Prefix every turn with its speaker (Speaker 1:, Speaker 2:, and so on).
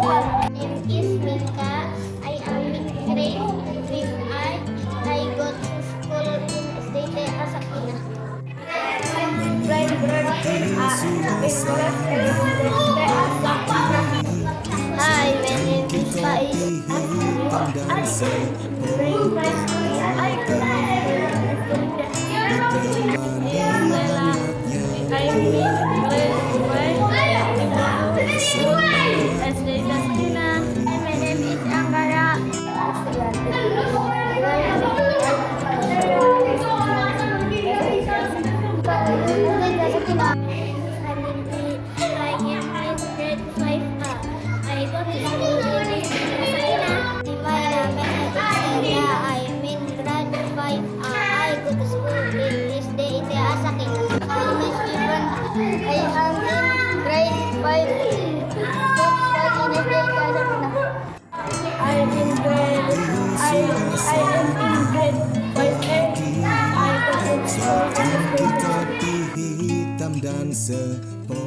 Speaker 1: name is Mika. I am in grade 5. I go to school in State Asakina. Hi, my name is Faiz. My name is Angara.
Speaker 2: Kita di hitam dan sepoi